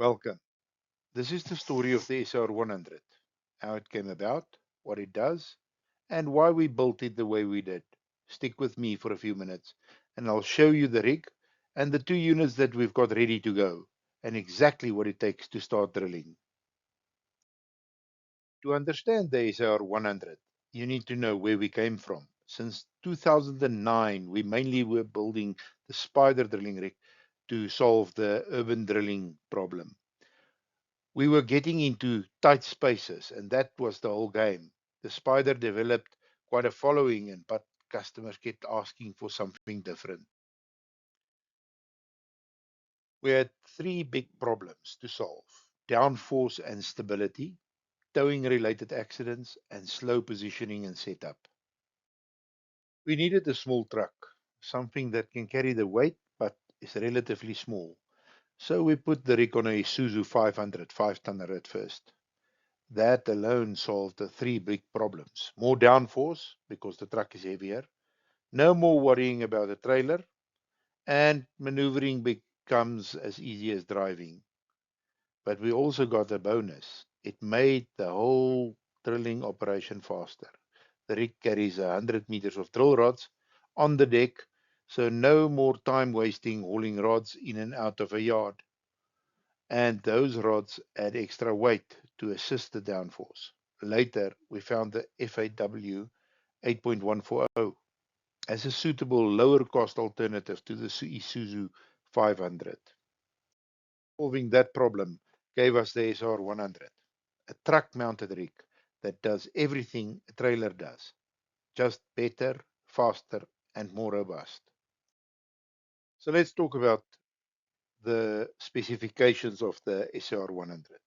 Welcome. This is the story of the SR100, how it came about, what it does, and why we built it the way we did. Stick with me for a few minutes, and I'll show you the rig and the two units that we've got ready to go, and exactly what it takes to start drilling. To understand the SR100, you need to know where we came from. Since 2009, we mainly were building the spider drilling rig to solve the urban drilling problem. We were getting into tight spaces, and that was the whole game. The spider developed quite a following, but customers kept asking for something different. We had three big problems to solve: downforce and stability, towing related accidents, and slow positioning and setup. We needed a small truck, something that can carry the weight but is relatively small. So we put the rig on a Isuzu 500 5-tonner at first. That alone solved the three big problems: more downforce because the truck is heavier, no more worrying about a trailer, and maneuvering becomes as easy as driving. But we also got a bonus: it made the whole drilling operation faster. The rig carries 100 meters of drill rods on the deck, so no more time wasting hauling rods in and out of a yard. And those rods add extra weight to assist the downforce. Later, we found the FAW 8.140 as a suitable lower cost alternative to the Isuzu 500. Solving that problem gave us the SR100, a truck mounted rig that does everything a trailer does, just better, faster, and more robust. So let's talk about the specifications of the SR100.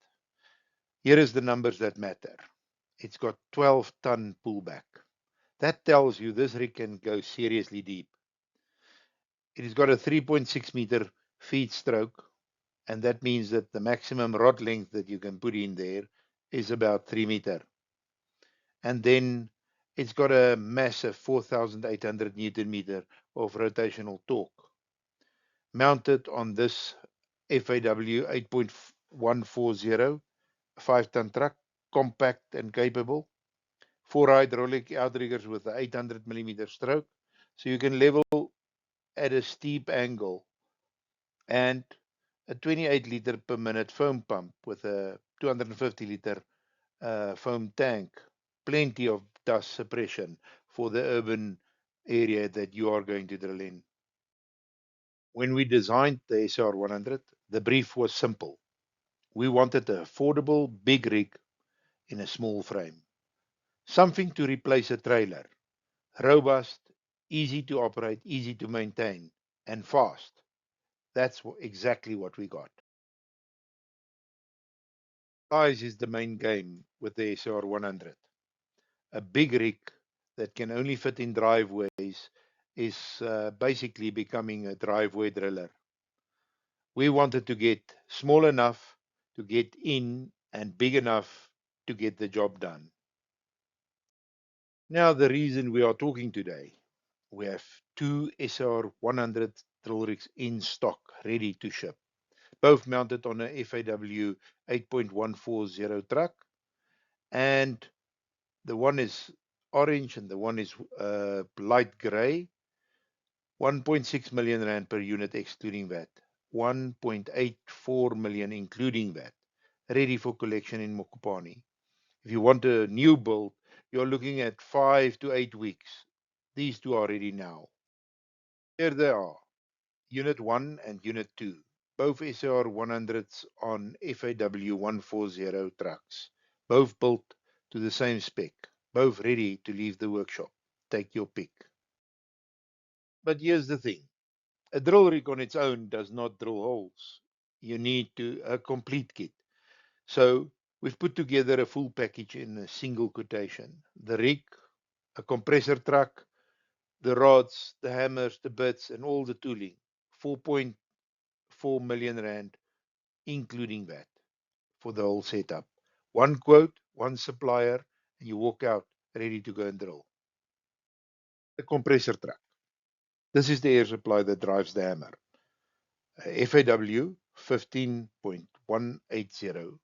Here is the numbers that matter. It's got 12-ton pullback. That tells you this rig can go seriously deep. It has got a 3.6 meter feed stroke, and that means that the maximum rod length that you can put in there is about 3 meter. And then it's got a massive 4,800 Newton meter of rotational torque. Mounted on this FAW 8.140 5-ton truck, compact and capable. 4 hydraulic outriggers with an 800 millimeter stroke, so you can level at a steep angle, and a 28 liter per minute foam pump with a 250 liter foam tank. Plenty of dust suppression for the urban area that you are going to drill in. When we designed the SR100, the brief was simple. We wanted an affordable big rig in a small frame. Something to replace a trailer. Robust, easy to operate, easy to maintain, and fast. That's exactly what we got. Size is the main game with the SR100. A big rig that can only fit in driveways is basically becoming a driveway driller. We wanted to get small enough to get in and big enough to get the job done. Now, the reason we are talking today: we have two SR100 drill rigs in stock, ready to ship, both mounted on a FAW 8.140 truck, and the one is orange and the one is light gray. 1.6 million rand per unit excluding VAT, 1.84 million including VAT, ready for collection in Mokopane. If you want a new build, you're looking at 5 to 8 weeks. These two are ready now. Here they are, Unit 1 and Unit 2, both SR100s on FAW 140 trucks, both built to the same spec, both ready to leave the workshop. Take your pick. But here's the thing: a drill rig on its own does not drill holes. You need a complete kit. So we've put together a full package in a single quotation: the rig, a compressor truck, the rods, the hammers, the bits, and all the tooling. 4.4 million rand, including that, for the whole setup. One quote, one supplier, and you walk out ready to go and drill. The compressor truck. This is the air supply that drives the hammer. FAW 15.1 180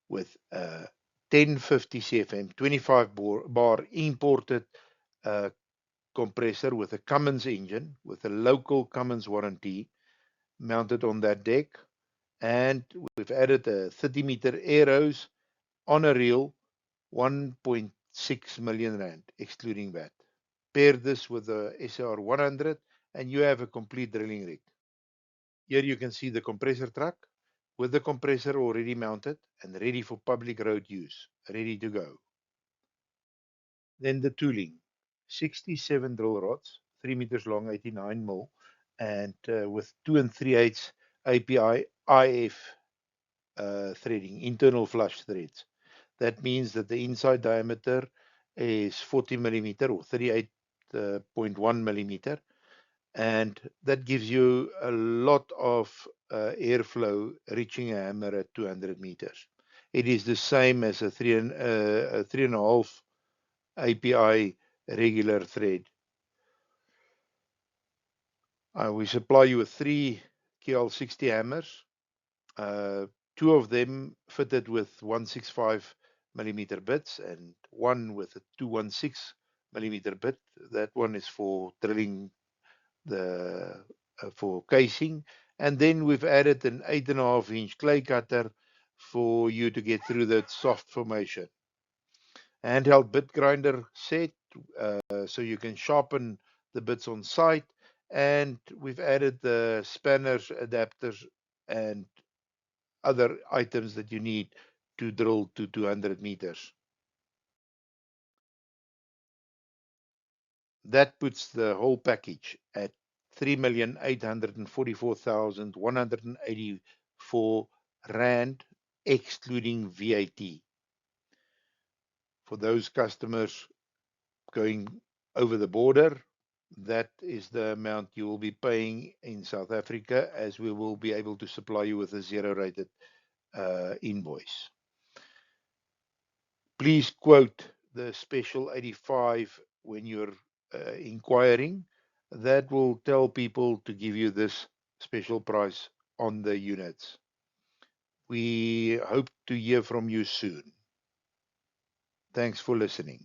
with 1050 CFM, 25 bar imported compressor with a Cummins engine, with a local Cummins warranty mounted on that deck. And we've added a 30-meter air hose on a reel, 1.6 million rand, excluding VAT. Pair this with the SR 100 and you have a complete drilling rig. Here you can see the compressor truck with the compressor already mounted and ready for public road use, ready to go. Then the tooling, 67 drill rods, 3 meters long, 89 mil, and with 2 3/8 API IF threading, internal flush threads. That means that the inside diameter is 40 millimeter or 38.1 millimeter, and that gives you a lot of airflow reaching a hammer at 200 meters. It is the same as a 3.5 API regular thread. We supply you with 3 KL60 hammers, 2 of them fitted with 165 millimeter bits and 1 with a 216 millimeter bit. That one is for drilling the for casing. And then we've added an 8.5 inch clay cutter for you to get through that soft formation. Handheld bit grinder set, so you can sharpen the bits on site. And we've added the spanners, adapters, and other items that you need to drill to 200 meters. That puts the whole package at 3,844,184 rand, excluding VAT. For those customers going over the border, that is the amount you will be paying in South Africa, as we will be able to supply you with a zero-rated invoice. Please quote the special 85 when you're inquiring. That will tell people to give you this special price on the units. We hope to hear from you soon. Thanks for listening.